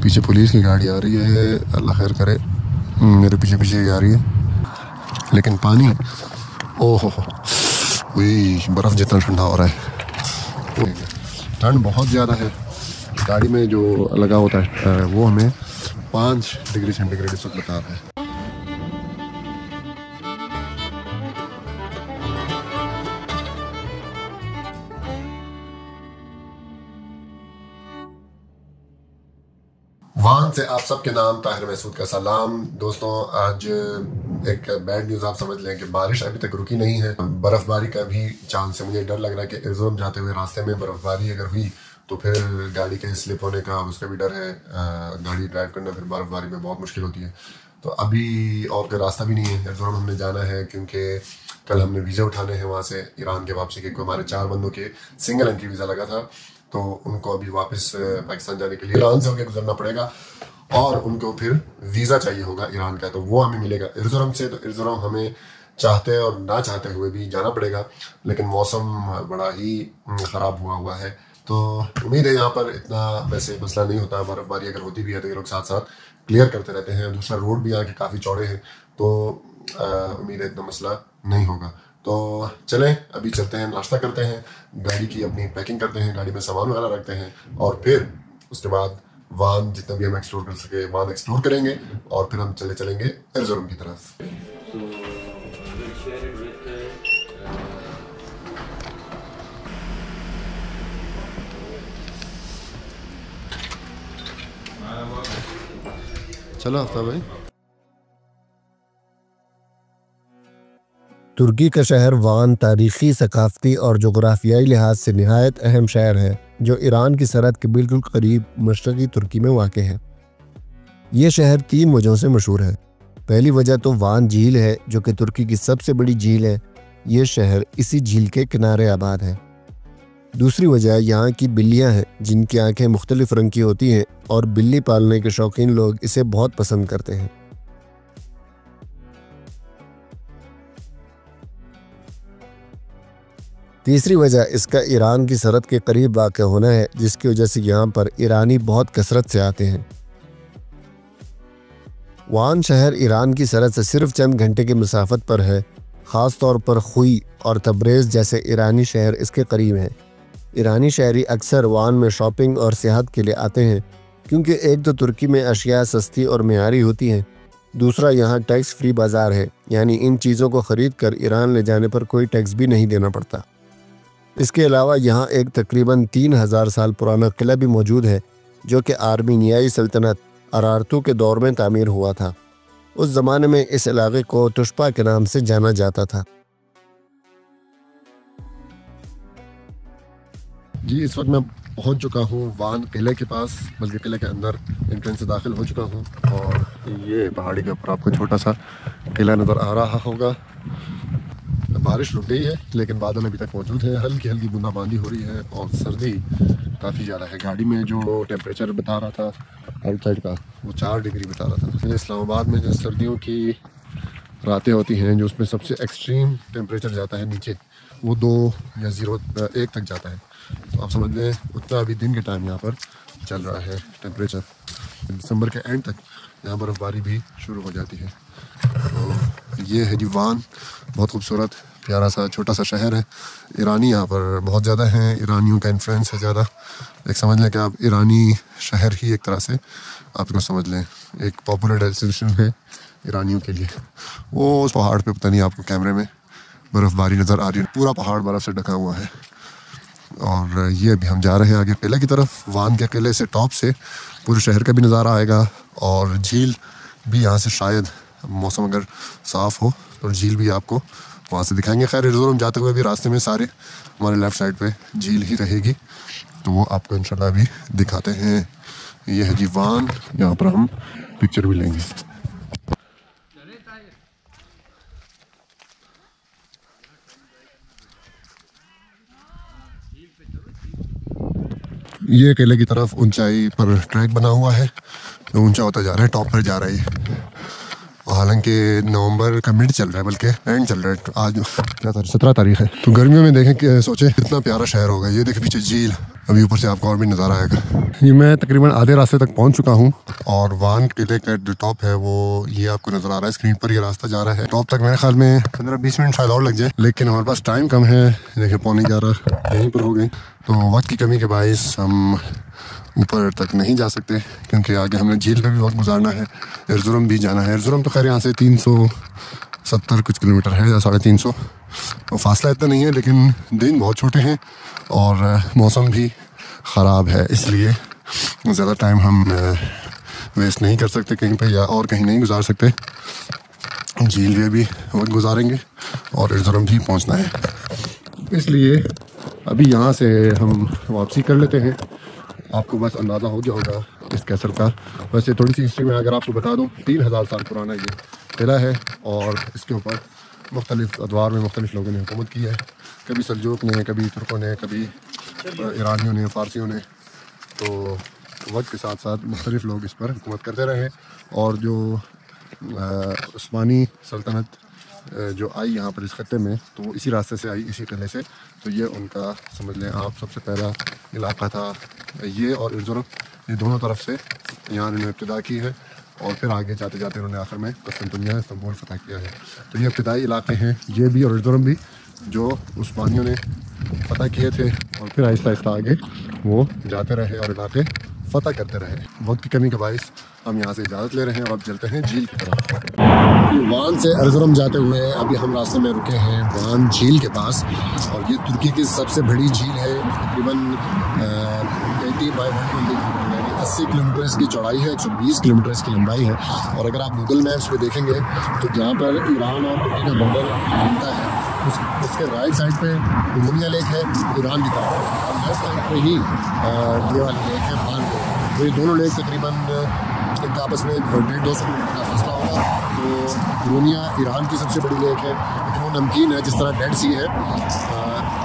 पीछे पुलिस की गाड़ी आ रही है, अल्लाह खैर करे। मेरे पीछे पीछे आ रही है, लेकिन पानी ओहो वही बर्फ़ जितना ठंडा हो रहा है। ठंड बहुत ज़्यादा है। गाड़ी में जो लगा होता है वो हमें 5 डिग्री सेंटीग्रेड इस वक्त बता रहा है। वान से आप सबके नाम ताहिर महसूद का सलाम। दोस्तों, आज एक बैड न्यूज़ आप समझ लें कि बारिश अभी तक रुकी नहीं है। बर्फबारी का भी चांस है। मुझे डर लग रहा है कि एर्ज़ुरम जाते हुए रास्ते में बर्फबारी अगर हुई तो फिर गाड़ी के स्लिप होने का उसका भी डर है। गाड़ी ड्राइव करना फिर बर्फबारी में बहुत मुश्किल होती है। तो अभी और कोई रास्ता भी नहीं है। एर्ज़ुरम हमने जाना है क्योंकि कल हमने वीज़ा उठाने हैं वहाँ से ईरान के वापसी के। हमारे 4 बंदों के सिंगल एंट्री वीज़ा लगा था, तो उनको अभी वापस पाकिस्तान जाने के लिए ईरान से होकर गुजरना पड़ेगा और उनको फिर वीज़ा चाहिए होगा ईरान का, तो वो हमें मिलेगा एर्ज़ुरम से। तो एर्ज़ुरम हमें चाहते और ना चाहते हुए भी जाना पड़ेगा, लेकिन मौसम बड़ा ही ख़राब हुआ है। तो उम्मीद है यहाँ पर इतना वैसे मसला नहीं होता। बर्फबारी अगर होती भी है तो ये लोग साथ साथ क्लियर करते रहते हैं। दूसरा रोड भी यहाँ के काफ़ी चौड़े हैं, तो उम्मीद है इतना मसला नहीं होगा। तो चलें अभी चलते हैं, नाश्ता करते हैं, गाड़ी की अपनी पैकिंग करते हैं, गाड़ी में सामान वगैरह रखते हैं और फिर उसके बाद वान जितना भी हम एक्सप्लोर कर सके वान एक्सप्लोर करेंगे और फिर हम चलेंगे एर्ज़ुरम की तरफ। चलो आफ्ताब भाई। तुर्की का शहर वान तारीख़ी, सकाफ़ती और जोग्राफियाई लिहाज से नहायत अहम शहर है, जो ईरान की सरहद के बिल्कुल करीब मशरक़ी तुर्की में वाक़ है। ये शहर 3 वजहों से मशहूर है। पहली वजह तो वान झील है, जो कि तुर्की की सबसे बड़ी झील है। ये शहर इसी झील के किनारे आबाद है। दूसरी वजह यहाँ की बिल्लियाँ हैं, जिनकी आँखें मुख्तलिफ़ रंग की होती हैं और बिल्ली पालने के शौकीन लोग इसे बहुत पसंद करते हैं। तीसरी वजह इसका ईरान की सरहद के करीब वाक़ होना है, जिसकी वजह से यहाँ पर ईरानी बहुत कसरत से आते हैं। वान शहर ईरान की सरहद से सिर्फ चंद घंटे की मुसाफत पर है। ख़ास तौर पर खुई और तब्रेज़ जैसे ईरानी शहर इसके करीब हैं। ईरानी शहरी अक्सर वान में शॉपिंग और सियाहत के लिए आते हैं, क्योंकि एक तो तुर्की में अशिया सस्ती और मियारी होती हैं, दूसरा यहाँ टैक्स फ्री बाज़ार है, यानी इन चीज़ों को ख़रीद कर ईरान ले जाने पर कोई टैक्स भी नहीं देना पड़ता। इसके अलावा यहाँ एक तकरीबन 3000 साल पुराना किला भी मौजूद है, जो कि आर्मीनियाई सल्तनत अरारतू के दौर में तामीर हुआ था। उस ज़माने में इस इलाके को तुष्पा के नाम से जाना जाता था। जी, इस वक्त मैं पहुंच चुका हूं वान किले के पास, बल्कि किले के अंदर एंट्रेंस से दाखिल हो चुका हूं और ये पहाड़ी के ऊपर आपको छोटा सा किला नज़र आ रहा होगा। बारिश रुक गई है, लेकिन बादल अभी तक मौजूद है। हल्की हल्की बूंदाबांदी हो रही है और सर्दी काफ़ी ज़्यादा है। गाड़ी में जो टेम्परेचर बता रहा था आउटसाइड का, वो 4 डिग्री बता रहा था। इस्लामाबाद में जो सर्दियों की रातें होती हैं, जो उसमें सबसे एक्सट्रीम टेम्परेचर जाता है नीचे, वो 2 या 1 तक जाता है। तो आप समझ लें उतना अभी दिन के टाइम यहाँ पर चल रहा है टेम्परेचर। दिसंबर के एंड तक यहाँ बर्फ़बारी भी शुरू हो जाती है। तो ये है जी वान, बहुत खूबसूरत प्यारा सा छोटा सा शहर है। ईरानी यहाँ पर बहुत ज़्यादा हैं, ईरानियों का इन्फ्लुएंस है ज़्यादा। एक समझ लें कि आप ईरानी शहर ही एक तरह से आप इसको समझ लें, एक पॉपुलर डेस्टिनेशन है ईरानियों के लिए। वो उस पहाड़ पे पता नहीं आपको कैमरे में बर्फ़बारी नज़र आ रही है, पूरा पहाड़ बर्फ़ से ढका हुआ है। और ये अभी हम जा रहे हैं आगे किले की तरफ। वान के किले से टॉप से पूरे शहर का भी नज़ारा आएगा और झील भी यहाँ से, शायद मौसम अगर साफ़ हो तो झील भी आपको वहाँ से दिखाएंगे। खैर एर्ज़ुरम जाते हुए भी रास्ते में सारे हमारे लेफ़्ट साइड पे झील ही रहेगी, तो वो आपको इंशाल्लाह भी दिखाते हैं। ये है जी वान, यहाँ पर हम पिक्चर भी लेंगे। ये किले की तरफ ऊंचाई पर ट्रैक बना हुआ है, तो ऊंचा होता जा रहा है, टॉप पर जा रहा है। हालांकि नवंबर का मिड चल रहा है, बल्कि एंड चल रहा है। आज क्या तारीख 17 तारीख है। तो गर्मियों में देखें कि सोचे कितना प्यारा शहर होगा। ये देखें पीछे झील, अभी ऊपर से आपको और भी नज़ारा आएगा। ये मैं तकरीबन आधे रास्ते तक पहुंच चुका हूं और वान किले का जो टॉप है वो ये आपको नज़र आ रहा है स्क्रीन पर। ये रास्ता जा रहा है टॉप तक। मेरे ख्याल में 15-20 मिनट शायद और लग जाए, लेकिन हमारे पास टाइम कम है। देखिए 11:15 यहीं पर हो गई, तो वक्त की कमी के बायस हम ऊपर तक नहीं जा सकते क्योंकि आगे हमने झील पे भी वक्त गुजारना है। एर्जुरम भी जाना है। एर्जुरम तो खैर यहाँ से 370 कुछ किलोमीटर है या 350, तो फासला इतना नहीं है, लेकिन दिन बहुत छोटे हैं और मौसम भी ख़राब है, इसलिए ज़्यादा टाइम हम वेस्ट नहीं कर सकते कहीं पे या और कहीं नहीं गुजार सकते। झील में भी वक्त गुजारेंगे और एर्जुरम भी पहुँचना है, इसलिए अभी यहाँ से हम वापसी कर लेते हैं। आपको बस अंदाज़ा हो गया होगा इस कैसल का। वैसे थोड़ी सी हिस्ट्री में अगर आपको बता दूं, 3000 साल पुराना ये किला है और इसके ऊपर मुख्तलिफ़ अदवार में मुख्तलिफ़ लोगों ने हुकूमत की है। कभी सल्जूक ने, कभी तुर्कों ने, कभी ईरानियों ने, फ़ारसियों ने। तो वक्त के साथ साथ मुख्तलिफ़ लोग इस पर हुकूमत करते रहे और जो उस्मानी सल्तनत जो आई यहाँ पर इस खत्ते में, तो वो इसी रास्ते से आई, इसी किले से। तो ये उनका समझ लें आप सबसे पहला इलाका था ये, और एर्जुरम ये दोनों तरफ से यहाँ उन्होंने इब्तिदा की है और फिर आगे जाते जाते उन्होंने आखिर में कुस्तुनतुनिया इस्तांबुल फतह किया है। तो ये इब्तिदाई इलाके हैं ये भी और एर्जुरम भी, जो उस्मानियों ने फतह किए थे और फिर आहिस्ता आहिस्ता आगे वो जाते रहे और इलाके फतह करते रहे। वक्त की कमी के बायस हम यहाँ से इजाज़त ले रहे हैं और अब चलते हैं झील की तरफ। वान से एर्जुरम जाते हुए अभी हम रास्ते में रुके हैं वान झील के पास, और ये तुर्की की सबसे बड़ी झील है। तकरीबन 80 किलोमीटर इसकी चौड़ाई है, 120 किलोमीटर इसकी लंबाई है। और अगर आप गूगल मैप्स पे देखेंगे तो जहाँ पर ईरान और तुर्की का बॉर्डर बनता है उसके राइट साइड पे उरुमिया लेक है ईरान की तरफ, और लेफ्ट साइड पे ही ये वाली लेक है वान लेक। तो ये दोनों लेक तकरीबन इनका आपस में 150-200 किलोमीटर का फासला होगा। तो उरुमिया ईरान की सबसे बड़ी लेक है, लेकिन वो नमकीन है, जिस तरह डेड सी है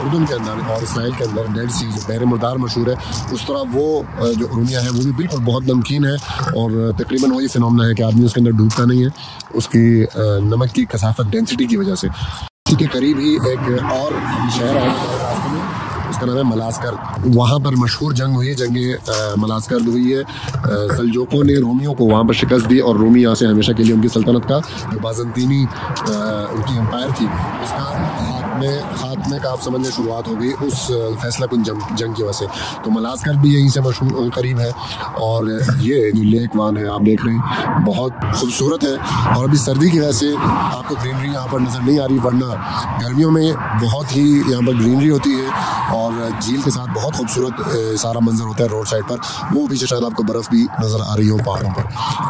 उर्दून के अंदर और इसराइल के अंदर डेड सी जो बहर मुर्दार मशहूर है, उस तरह वो जो उरुमिया है वो भी बिल्कुल बहुत नमकीन है। और तकरीबन वही फिनोमेना है कि आदमी उसके अंदर डूबता नहीं है, उसकी नमक की कसाफत डेंसिटी की वजह से। इसी के करीब ही एक और शहर है रास्ते में, उसका नाम है मलास्कर। वहाँ पर मशहूर जंग हुई है, जंग मलास्कर हुई है। सल्जोकों ने रोमियों को वहाँ पर शिकस्त दी और रोमी यहाँ से हमेशा के लिए उनकी सल्तनत का जो बाज़ंतीनी उनकी एम्पायर थी उसका खात्मे का आप समझने शुरुआत हो गई उस फैसला कुन जंग की वजह से। तो मलास्कर भी यहीं से मशहूर करीब है। और ये जो लेक वान है आप देख रहे हैं बहुत खूबसूरत है, और अभी सर्दी की वजह से आपको ग्रीनरी यहाँ पर नज़र नहीं आ रही, वरना गर्मियों में बहुत ही यहाँ पर ग्रीनरी होती है और झील के साथ बहुत खूबसूरत सारा मंजर होता है रोड साइड पर। वो पीछे शायद आपको बर्फ़ भी नज़र आ रही हो पहाड़ों पर।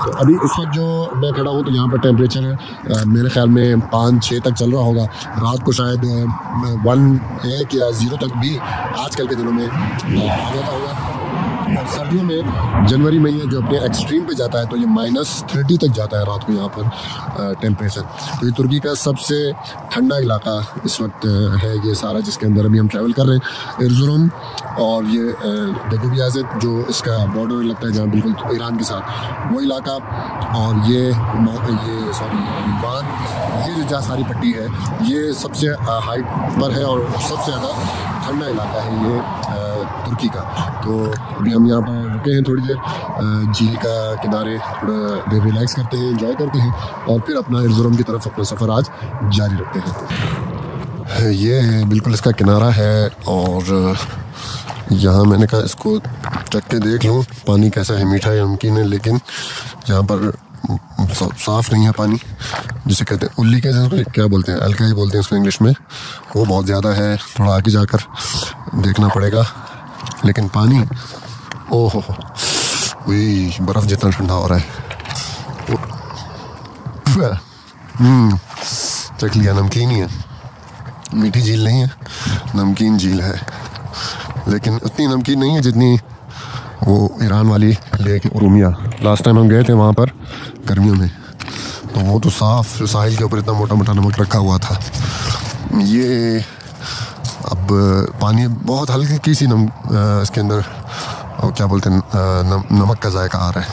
तो अभी इस वक्त जो मैं खड़ा हूँ तो यहाँ पर टेम्परेचर मेरे ख्याल में 5-6 तक चल रहा होगा। रात को शायद 1 या 0 तक भी आजकल के दिनों में आ जाता होगा। और सर्दियों में जनवरी में ये जो अपने एक्सट्रीम पे जाता है तो ये -30 तक जाता है रात को यहाँ पर टेम्परेचर। तो ये तुर्की का सबसे ठंडा इलाका इस वक्त है ये सारा, जिसके अंदर अभी हम ट्रैवल कर रहे हैं। एर्जुरम और ये डेगुबियाज़ेद जो इसका बॉर्डर लगता है जहाँ बिल्कुल ईरान के साथ, वो इलाका, और ये वान, ये जो जहाँ सारी पट्टी है ये सबसे हाइट पर है और सबसे ज़्यादा ठंडा इलाका है ये तुर्की का। तो अभी हम यहाँ पर रुके हैं थोड़ी देर झील का किनारे, थोड़ा देर रिलैक्स करते हैं, एंजॉय करते हैं और फिर अपना एर्जुरम की तरफ अपना सफ़र आज जारी रखते हैं। ये बिल्कुल इसका किनारा है और यहाँ मैंने कहा इसको चख के देख लूँ पानी कैसा है, मीठा या नमकीन है। लेकिन यहाँ पर साफ़ नहीं है पानी, जिसे कहते हैं उल्ली के क्या बोलते हैं, अल्काई बोलते हैं उसको इंग्लिश में, वो बहुत ज़्यादा है। थोड़ा आगे जाकर देखना पड़ेगा। लेकिन पानी ओहो वही बर्फ़ जितना ठंडा हो रहा है। चख लिया, नमकीन ही है, मीठी झील नहीं है, नमकीन झील है। लेकिन उतनी नमकीन नहीं है जितनी वो ईरान वाली लेक उरुमिया। लास्ट टाइम हम गए थे वहाँ पर गर्मियों में, तो वो तो साफ़ साहिल के ऊपर इतना मोटा मोटा नमक रखा हुआ था। ये अब पानी बहुत हल्की सी इसके अंदर क्या बोलते हैं नमक का जायका आ रहा है।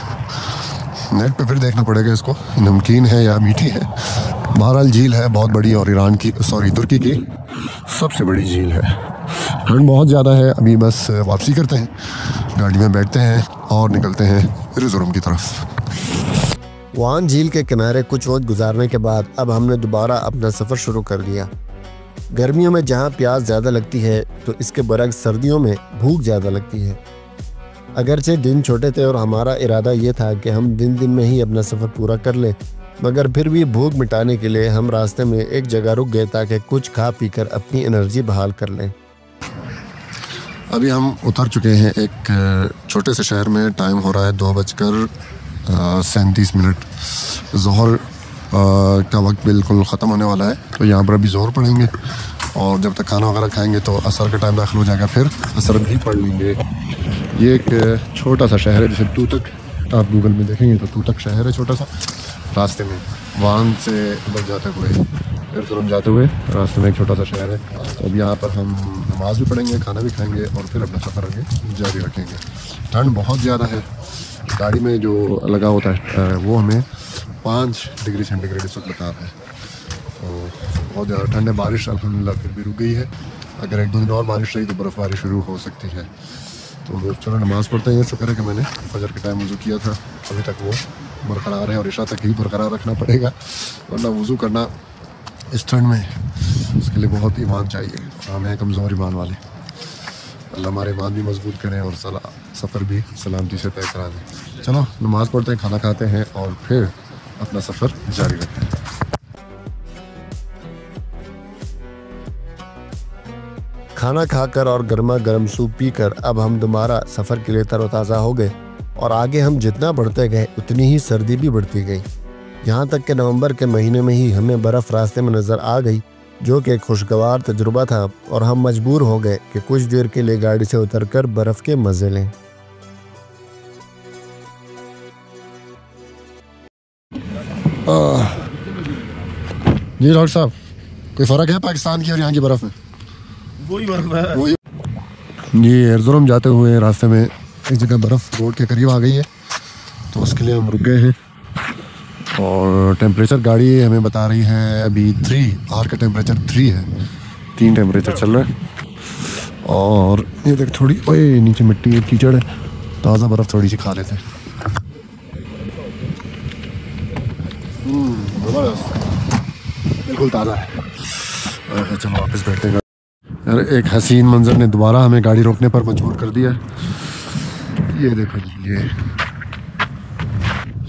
नेट पे फिर देखना पड़ेगा इसको नमकीन है या मीठी है। बहरहाल झील है बहुत बड़ी और तुर्की की सबसे बड़ी झील है। ठंड बहुत ज़्यादा है। अभी बस वापसी करते हैं, गाड़ी में बैठते हैं और निकलते हैं मिज़ोरम की तरफ। वान झील के किनारे कुछ वक्त गुजारने के बाद अब हमने दोबारा अपना सफ़र शुरू कर दिया। गर्मियों में जहाँ प्यास ज़्यादा लगती है तो इसके बरक्स सर्दियों में भूख ज़्यादा लगती है। अगरचे दिन छोटे थे और हमारा इरादा ये था कि हम दिन में ही अपना सफ़र पूरा कर लें, मगर फिर भी भूख मिटाने के लिए हम रास्ते में एक जगह रुक गए ताकि कुछ खा पी कर अपनी एनर्जी बहाल कर लें। अभी हम उतर चुके हैं एक छोटे से शहर में। टाइम हो रहा है 2:37। ज़ोहर का वक्त बिल्कुल ख़त्म होने वाला है, तो यहाँ पर अभी ज़ोहर पढ़ेंगे और जब तक खाना वगैरह खाएंगे तो असर का टाइम दाखिल हो जाएगा, फिर असर भी पढ़ लेंगे। ये एक छोटा सा शहर है, जैसे तूतक आप गूगल में देखेंगे तो तूतक शहर है छोटा सा। रास्ते में वान से उधर जाते हुए फिर तुरंत जाते हुए रास्ते में एक छोटा सा शहर है। तो अब यहाँ पर हम नमाज भी पढ़ेंगे, खाना भी खाएंगे और फिर अपना सफ़र आगे जारी रखेंगे। ठंड बहुत ज़्यादा है, गाड़ी में जो लगा होता है वो हमें 5 डिग्री सेंटीग्रेड इस वक्त बता रहा है, तो बहुत ज़्यादा ठंड है। बारिश अल्हम्दुलिल्लाह फिर भी रुक गई है, अगर 1-2 दिन और बारिश रही तो बर्फ़बारी शुरू हो सकती है। तो चलो नमाज़ पढ़ते हैं। शुक्र है कि मैंने फजर के टाइम वज़ू किया था, अभी तक वो बरकरार है और इशा तक ही बरकरार रखना पड़ेगा, वरना वज़ू करना इस ठंड में उसके लिए बहुत ईमान चाहिए। हम हैं कमज़ोर ईमान वाले, अल्लाह हमारे ईमान भी मजबूत करें और सफ़र भी सलामती से तय करा दें। चलो नमाज़ पढ़ते हैं, खाना खाते हैं और फिर अपना सफ़र जारी रखते हैं। खाना खाकर और गर्मा गर्म सूप पीकर अब हम दोबारा सफ़र के लिए तरोताज़ा हो गए और आगे हम जितना बढ़ते गए उतनी ही सर्दी भी बढ़ती गई, यहाँ तक कि नवंबर के महीने में ही हमें बर्फ़ रास्ते में नज़र आ गई, जो कि एक खुशगवार तजुर्बा था और हम मजबूर हो गए कि कुछ देर के लिए गाड़ी से उतरकर बर्फ़ के मज़े लें। जी डॉक्टर साहब, कोई फ़र्क है पाकिस्तान की और यहाँ की बर्फ़ में? वही बर्फ है। वही जी। मिज़ोरम जाते हुए रास्ते में एक जगह बर्फ़ रोड के करीब आ गई है, तो उसके लिए हम रुक गए हैं और टेम्परेचर गाड़ी हमें बता रही है अभी 3 बाहर का टेम्परेचर 3 है, 3 टेम्परेचर चल रहा है। और ये देख थोड़ी ओए नीचे मिट्टी है, कीचड़ है, ताज़ा बर्फ़ थोड़ी सी खा लेते हैं। बिल्कुल ताज़ा है। चलो वापस बैठते हैं। यार एक हसीन मंजर ने दोबारा हमें गाड़ी रोकने पर मजबूर कर दिया। ये देखो जी,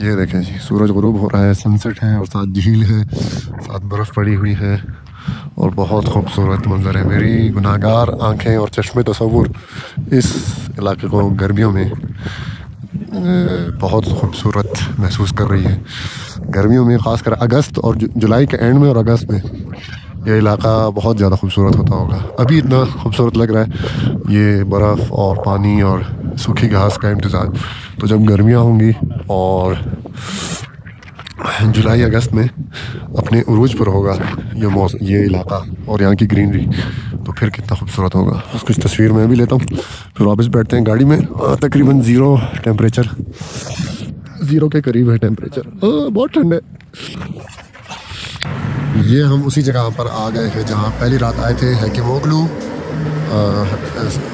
ये देखें जी, सूरज गुरूब हो रहा है, सनसेट है और साथ झील है, साथ बर्फ़ पड़ी हुई है और बहुत खूबसूरत मंजर है। मेरी गुनाहगार आंखें और चश्मे तसव्वुर इस इलाके को गर्मियों में बहुत खूबसूरत महसूस कर रही है। गर्मियों में ख़ासकर अगस्त और जुलाई के एंड में और अगस्त में यह इलाका बहुत ज़्यादा खूबसूरत होता होगा। अभी इतना खूबसूरत लग रहा है, ये बर्फ़ और पानी और सूखी घास का इम्तिज़ाज। तो जब गर्मियाँ होंगी और जुलाई अगस्त में अपने उरूज पर होगा ये इलाका और यहाँ की ग्रीनरी, तो फिर कितना खूबसूरत होगा। कुछ तस्वीर मैं भी लेता हूँ, फिर वापस बैठते हैं गाड़ी में। तकरीबन 0 टेम्परेचर, 0 के करीब है टेम्परेचर, बहुत ठंड है। ये हम उसी जगह पर आ गए हैं जहाँ पहली रात आए थे, हैकिमोगलू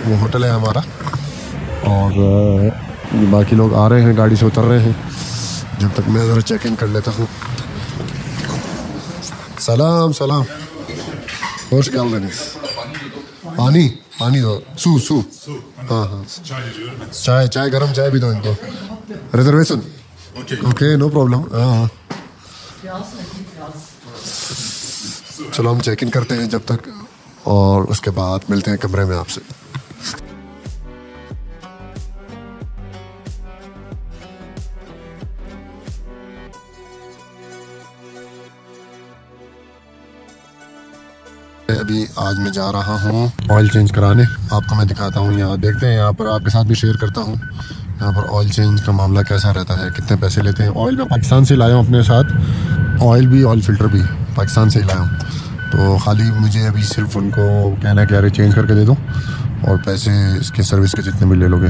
वो होटल है हमारा। और बाकी लोग आ रहे हैं, गाड़ी से उतर रहे हैं, जब तक मैं ज़रा चेक इन कर लेता हूँ। सलाम सलाम, होश ख्याल देनिस पानी पानी दो, सू हाँ हाँ, चाय गरम चाय भी दो इनको। Reservation okay, no problem. हाँ चलो हम चेक इन करते हैं जब तक, और उसके बाद मिलते हैं कमरे में आपसे। अभी आज मैं जा रहा हूँ ऑयल चेंज कराने, आपको मैं दिखाता हूँ। यहाँ देखते हैं, यहाँ पर आपके साथ भी शेयर करता हूँ यहाँ पर ऑयल चेंज का मामला कैसा रहता है, कितने पैसे लेते हैं। ऑयल मैं पाकिस्तान से लाया हूँ अपने साथ, ऑयल भी ऑयल फ़िल्टर भी पाकिस्तान से ही लाया हूँ। तो खाली मुझे अभी सिर्फ उनको कहना है कि यार चेंज करके दे दो और पैसे इसके सर्विस के जितने भी ले लोगे।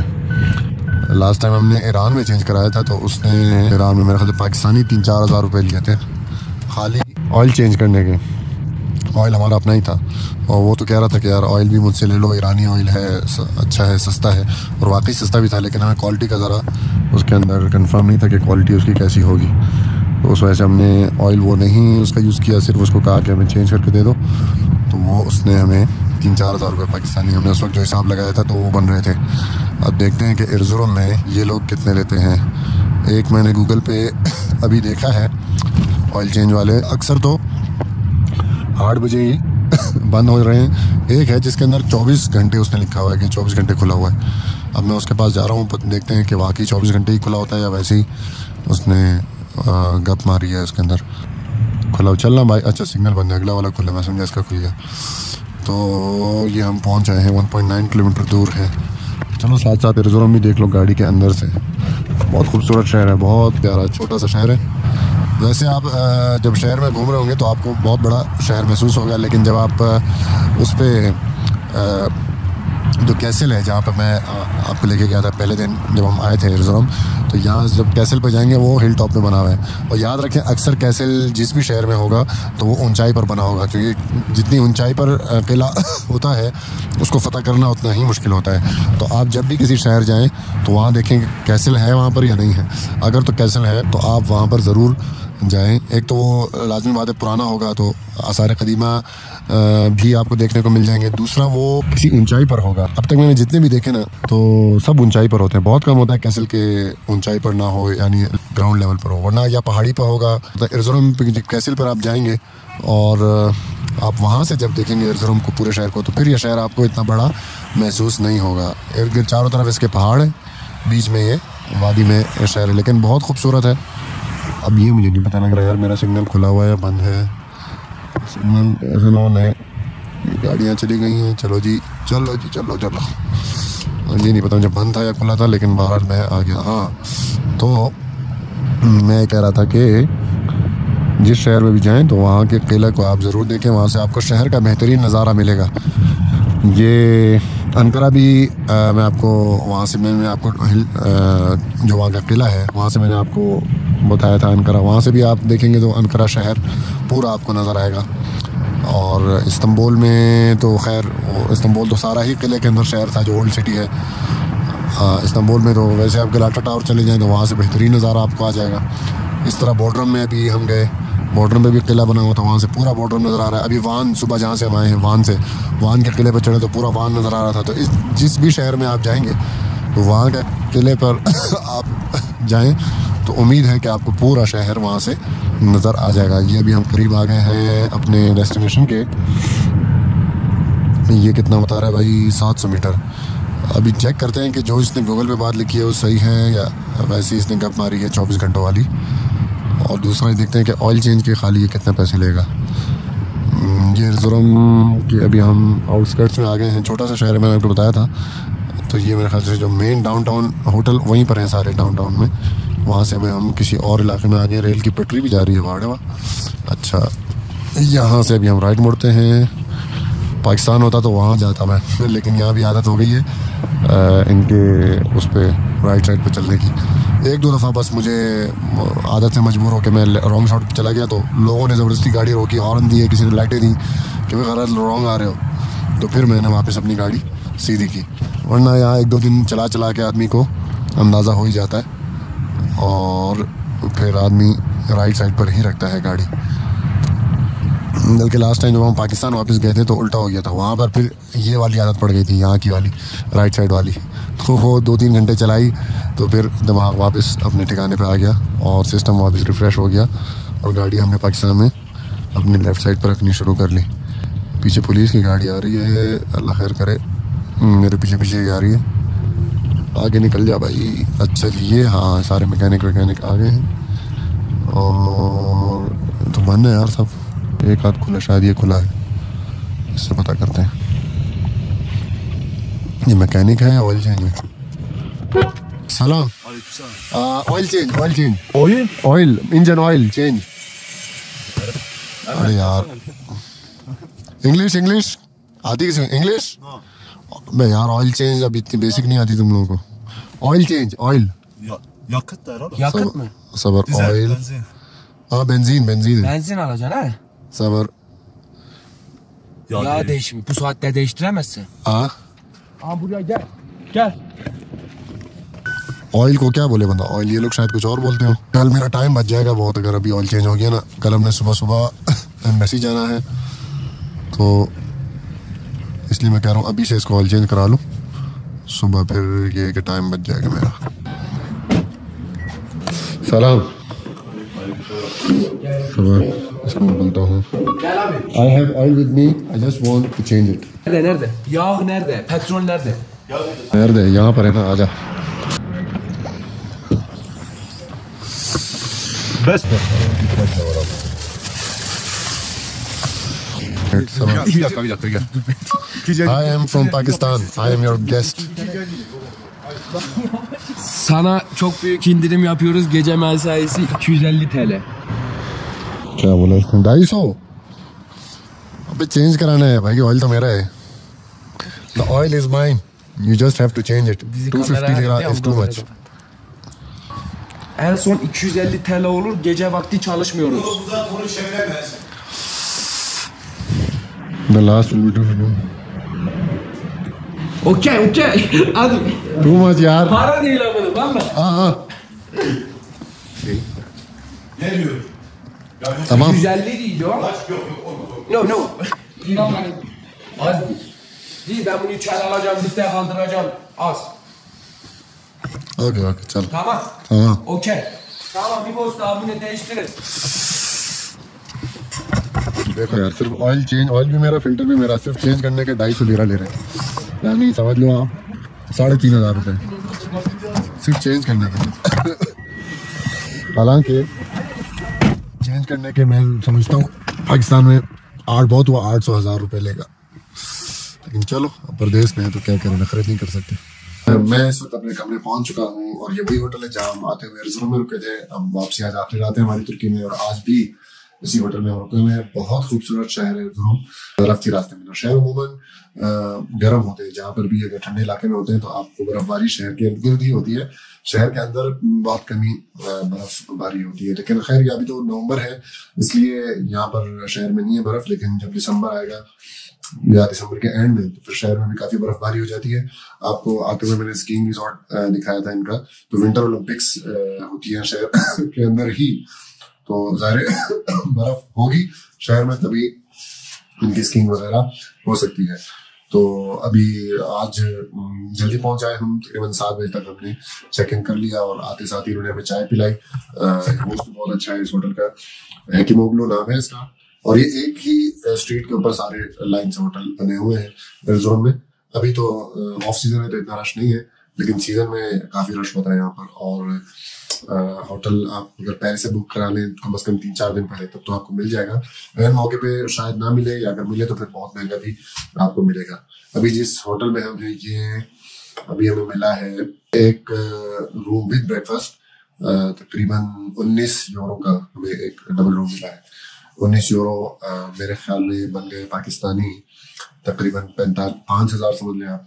लास्ट टाइम हमने ईरान में चेंज कराया था, तो उसने ईरान में मेरे ख्याल से पाकिस्तानी 3-4 हज़ार रुपये लिए थे खाली ऑयल चेंज करने के। ऑयल हमारा अपना ही था, और वो तो कह रहा था कि यार ऑयल भी मुझसे ले लो, ईरानी ऑयल है, अच्छा है, सस्ता है, और वाकई सस्ता भी था, लेकिन हमें क्वालिटी का ज़रा उसके अंदर कंफर्म नहीं था कि क्वालिटी उसकी कैसी होगी। तो उस वजह से हमने ऑयल वो नहीं उसका यूज़ किया, सिर्फ उसको कहा कि हमें चेंज करके दे दो। तो वो उसने हमें 3-4 हज़ार रुपये पाकिस्तानी, हमने उस वक्त जो हिसाब लगाया था तो वो बन रहे थे। अब देखते हैं कि एर्ज़ुरुम में ये लोग कितने लेते हैं। एक मैंने गूगल पे अभी देखा है, ऑयल चेंज वाले अक्सर तो 8 बजे ही बंद हो रहे हैं। एक है जिसके अंदर 24 घंटे उसने लिखा हुआ है कि 24 घंटे खुला हुआ है। अब मैं उसके पास जा रहा हूँ, देखते हैं कि वाकई 24 घंटे ही खुला होता है या वैसे ही उसने गप मारी है उसके अंदर। खुला चलना भाई, अच्छा सिग्नल बंद है, अगला वाला खुला, मैं समझा इसका खुल गया। तो ये हम पहुँच आए हैं, 1.9 किलोमीटर दूर है। चलो साथ साथ एर्ज़ुरुम भी देख लो गाड़ी के अंदर से। बहुत खूबसूरत शहर है, बहुत प्यारा छोटा सा शहर है। वैसे आप जब शहर में घूम रहे होंगे तो आपको बहुत बड़ा शहर महसूस होगा, लेकिन जब आप उस पर जो कैसल है जहाँ पर मैं आपको लेके गया था पहले दिन जब हम आए थे एर्ज़ुरुम, तो यहाँ जब कैसल पर जाएंगे वो हिल टॉप पे बना हुआ है। और याद रखें अक्सर कैसल जिस भी शहर में होगा तो वो ऊंचाई पर बना होगा, क्योंकि जितनी ऊंचाई पर किला होता है उसको फ़तह करना उतना ही मुश्किल होता है। तो आप जब भी किसी शहर जाएँ तो वहाँ देखें कैसल है वहाँ पर या नहीं है। अगर तो कैसल है तो आप वहाँ पर ज़रूर जाएं। एक तो वो लाजमी बात है पुराना होगा तो आसार कदीमा भी आपको देखने को मिल जाएंगे। दूसरा वो किसी ऊंचाई पर होगा। अब तक मैंने जितने भी देखे ना तो सब ऊंचाई पर होते हैं। बहुत कम होता है कैसल के ऊंचाई पर ना हो, यानी ग्राउंड लेवल पर हो, वरना या पहाड़ी पर होगा। तो एर्ज़ुरुम कैसल पर आप जाएंगे और आप वहाँ से जब देखेंगे एर्ज़ुरुम को, पूरे शहर को, तो फिर यह शहर आपको इतना बड़ा महसूस नहीं होगा। इर्द गिर्द चारों तरफ इसके पहाड़ है, बीच में ये वादी में ये शहर है, लेकिन बहुत खूबसूरत है। अब ये मुझे नहीं पता लग रहा यार मेरा सिग्नल खुला हुआ है या बंद है। सिग्नल ऐसे नो है, गाड़ियाँ चली गई हैं। चलो जी चलो जी चलो चलो। ये नहीं पता मुझे बंद था या खुला था, लेकिन बाहर मैं आ गया। हाँ, तो मैं कह रहा था कि जिस शहर में भी जाएं तो वहाँ के किले को आप ज़रूर देखें, वहाँ से आपको शहर का बेहतरीन नज़ारा मिलेगा। ये अंकारा भी मैं आपको वहाँ से मैंने आपको जो वहाँ का किला है वहाँ से मैंने आपको बताया था अंकारा, वहाँ से भी आप देखेंगे तो अंकारा शहर पूरा आपको नज़र आएगा। और इस्तांबुल में तो खैर इस्तांबुल तो सारा ही किले के अंदर शहर था जो ओल्ड सिटी है। इस्तांबुल में तो वैसे आप गलाटा टावर चले जाएँ तो वहाँ से बेहतरीन नज़ारा आपको आ जाएगा। इस तरह बोडरम में भी हम गए, बोडरम में भी किला बना हुआ था, वहाँ से पूरा बोडरम नज़र आ रहा है। अभी वान सुबह जहाँ से हम आए हैं वान के किले पर चढ़े तो पूरा वान नज़र आ रहा था। तो जिस भी शहर में आप जाएंगे तो वहाँ के किले पर आप जाएं तो उम्मीद है कि आपको पूरा शहर वहाँ से नज़र आ जाएगा। ये अभी हम करीब आ गए हैं अपने डेस्टिनेशन के। ये कितना बता रहा है भाई? 700 मीटर। अभी चेक करते हैं कि जो इसने गूगल पे बात लिखी है वो सही है या वैसे इसने गप मारी है 24 घंटों वाली। और दूसरा देखते हैं कि ऑयल चेंज के खाली ये कितने पैसे लेगा। ये एर्ज़ुरुम के अभी हम आउटस्कर्ट्स में आ गए हैं, छोटा सा शहर है, मैंने आपको बताया था। तो ये मेरे ख्याल से जो मेन डाउनटाउन होटल वहीं पर हैं सारे डाउनटाउन में, वहाँ से अभी हम किसी और इलाके में आ गए। रेल की पटरी भी जा रही है वाह। अच्छा, यहाँ से अभी हम राइट मुड़ते हैं। पाकिस्तान होता तो वहाँ जाता मैं, लेकिन यहाँ भी आदत हो गई है इनके उस पर राइट साइड पे चलने की। एक दो दफ़ा बस मुझे आदत से मजबूर हो के मैं रॉन्ग साइड पे चला गया, तो लोगों ने ज़बरदस्ती गाड़ी रोकी, हॉर्न दिए, किसी ने लाइटें दी कि भाई गलत रॉन्ग आ रहे हो। तो फिर मैंने वापस अपनी गाड़ी सीधी की, वरना यहाँ 1-2 दिन चला चला के आदमी को अंदाज़ा हो ही जाता है और फिर आदमी राइट साइड पर ही रखता है गाड़ी। बल्कि लास्ट टाइम जब हम पाकिस्तान वापस गए थे तो उल्टा हो गया था, वहाँ पर फिर ये वाली आदत पड़ गई थी, यहाँ की वाली राइट साइड वाली। तो वो 2-3 घंटे चलाई तो फिर दिमाग वापस अपने ठिकाने पे आ गया और सिस्टम वापस रिफ़्रेश हो गया और गाड़ी हमने पाकिस्तान में अपनी लेफ़्ट साइड पर रखनी शुरू कर ली। पीछे पुलिस की गाड़ी आ रही है, अल्लाह खैर करे। मेरे पीछे पीछे आ रही है, आगे निकल जा भाई। अच्छा जी, ये हाँ सारे मैकेनिक आ गए हैं और तो बंद है यार सब, एक हाथ खुला, शायद ये खुला है, इससे पता करते हैं। ये मैकेनिक है, ऑयल चेंज है। सलाम, oil change, oil engine oil change. अरे यार इंग्लिश आती किसी इंग्लिश? मैं यार ऑयल चेंज अब इतनी बेसिक नहीं आती तुम लोगों को। Oil change, oil yakıt mı? सबर ऑयल, हाँ बेंजीन Benzin alacağım ha? सबर Yağ değişimi. Bu saatte değiştiremezsin. हाँ Buraya gel. Gel. ऑयल को क्या बोले बंदा, ऑयल ये लोग शायद कुछ और बोलते हो। कल मेरा टाइम बच जाएगा बहुत अगर अभी ऑयल चेंज हो गया ना। कल हमने सुबह सुबह एम्बेसी जाना है, तो इसलिए मैं कह रहा हूँ अभी से इसको ऑयल चेंज करा लूँ, सुबह फिर ये कि टाइम बच जाएगा मेरा। सलाम। सुबह इसको मैं बोलता हूँ I have oil with me, I just want to change it. Nerede? Yağ nerede? Petrol nerede? nerede? यहाँ पर है ना, आजा। बस bir dakika gel. I am from Pakistan. I am your guest. Sana çok büyük indirim yapıyoruz. Gece mesaisi 250 TL. क्या बोला इसने? 250? अबे चेंज कराना है भाई, ऑयल तो मेरा है। The oil is mine. You just have to change it. 250 lira is too much. En son 250 TL olur. Gece vakti çalışmıyoruz. The last will be 250. Okey. Hadi. Too much यार। Para değil ama valla. हाँ geliyor. tamam। 250 değil o. No. Az değil. Ben bunu içeri alacağım. Listeye kaldıracağım. Az. Okay चलो। Tamam. Okey. Tamam bir posta bunu değiştirin. देखो यार, सिर्फ oil भी मेरा, filter भी मेरा, सिर्फ चेंज करने के 250 लिरा ले रहे हैं। या नहीं समझ लो आप, 3,500 रुपये सिर्फ चेंज करने के। हालांकि चेंज करने के मैं समझता हूँ पाकिस्तान में 800-1,000 रुपये लेगा, लेकिन चलो अब प्रदेश में है तो क्या करें, नखरे नहीं कर सकते। मैं इस वक्त अपने कमरे पहुंच चुका हूँ और ये वही होटल है जहाँ हम आते हुए अर्जुन में रुके थे। अब वापसी आज आखिरी रात है हमारी तुर्की में और आज भी इसी होटल में रुके हुए हैं। बहुत खूबसूरत शहर है अर्जुन, बर्फ की रास्ते में। शहर अमूमन गर्म होते हैं, जहाँ पर भी अगर ठंडे इलाके में होते हैं तो आपको बर्फबारी शहर के इर्द गिर्द ही होती है। शहर के अंदर बहुत कमी बर्फबारी होती है, लेकिन खैर ये अभी तो नवंबर है इसलिए यहाँ पर शहर में नहीं है बर्फ, लेकिन जब दिसंबर आएगा या दिसंबर के एंड में तो फिर शहर में भी काफी बर्फबारी हो जाती है। आपको आते हुए मैंने स्कीइंग रिजॉर्ट दिखाया था इनका, तो विंटर ओलंपिक्स होती है शहर के अंदर ही, तो जाहिर बर्फ होगी शहर में तभी इनकी स्कीइंग वगैरह हो सकती है। तो अभी आज जल्दी पहुंच आए हम, तकरीबन 7 बजे तक हमने चेक इन कर लिया और आते साथ ही उन्होंने हमें चाय पिलाई। होस्ट बहुत अच्छा है इस होटल का, एकिमोग्लो नाम है इसका, और ये एक ही स्ट्रीट के ऊपर सारे लाइन से होटल बने हुए हैं एरिज़ोना में। अभी तो ऑफ सीजन है तो इतना रश नहीं है, लेकिन सीजन में काफी रश होता है यहाँ पर। और होटल आप अगर पहले से बुक करा लें कम से कम 3-4 दिन पहले तब तो आपको मिल जाएगा। अगर मौके पे शायद ना मिले या अगर मिले तो फिर बहुत महंगा भी आपको मिलेगा। अभी जिस होटल में हम हैं ये अभी हमें मिला है एक रूम विद ब्रेकफास्ट, तकरीबन 19 यूरो का हमें एक डबल रूम मिला है। 19 यूरो मेरे ख्याल में बन गए पाकिस्तानी तकरीबन 5,000 समझ लें आप,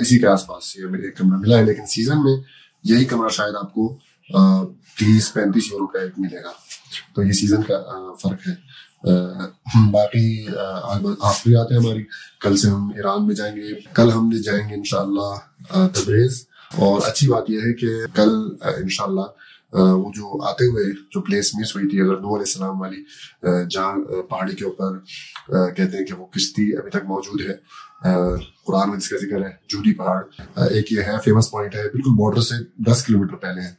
इसी के आसपास ये हमें एक कमरा मिला है। लेकिन सीजन में यही कमरा शायद आपको 30-35 यूरो का एक मिलेगा, तो ये सीजन का फर्क है। बाकी आखिरी आते हैं हमारी, कल से हम ईरान में जाएंगे। कल हम जाएंगे इंशाल्लाह तब्रेज़, और अच्छी बात यह है कि कल इंशाल्लाह वो जो आते हुए जो प्लेस मिस हुई थी हज़रत नूह अलैहिस्सलाम वाली, जहाँ पहाड़ी के ऊपर कहते हैं कि वो किश्ती अभी तक मौजूद है, कुरान में इसका जिक्र है, जूदी पहाड़ एक ये है फेमस पॉइंट है, बिल्कुल बॉर्डर से 10 किलोमीटर पहले है।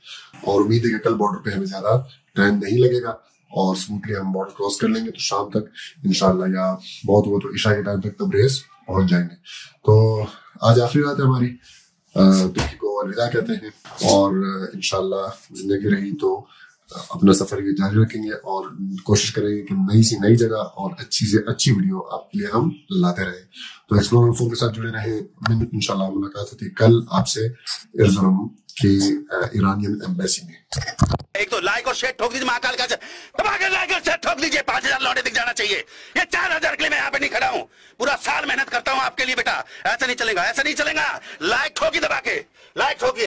और उम्मीद है कि कल बॉर्डर पे हमें ज्यादा टाइम नहीं लगेगा और स्मूथली हम बॉर्डर क्रॉस कर लेंगे, तो शाम तक इंशाल्लाह या बहुत हुआ तो इशा के टाइम तक तब्रेज़ पहुंच जाएंगे। तो आज आखिरी रात है हमारी, तुर्की को अलविदा कहते हैं और इंशाल्लाह जिंदगी रही तो अपना सफर ये जारी रखेंगे और कोशिश करेंगे कि नई सी नई जगह और अच्छी से अच्छी वीडियो आपके लिए हम लाते रहे। तो एक्सप्लोर इन्फो के साथ जुड़े रहे। इंशाल्लाह मुलाकात होती है कल आपसे एर्ज़ुरुम की ईरानियन एम्बेसी में। एक तो लाइक और शेयर ठोक दीजिए, महाकाल का दबा के लाइक और शेयर ठोक दीजिए। 5,000 लौटे दिख जाना चाहिए। ये 4,000 के लिए मैं यहाँ पे नहीं खड़ा हूँ, पूरा साल मेहनत करता हूँ आपके लिए बेटा। ऐसा नहीं चलेगा, ऐसा नहीं चलेगा। लाइक ठोकी दबा के, लाइक ठोकी।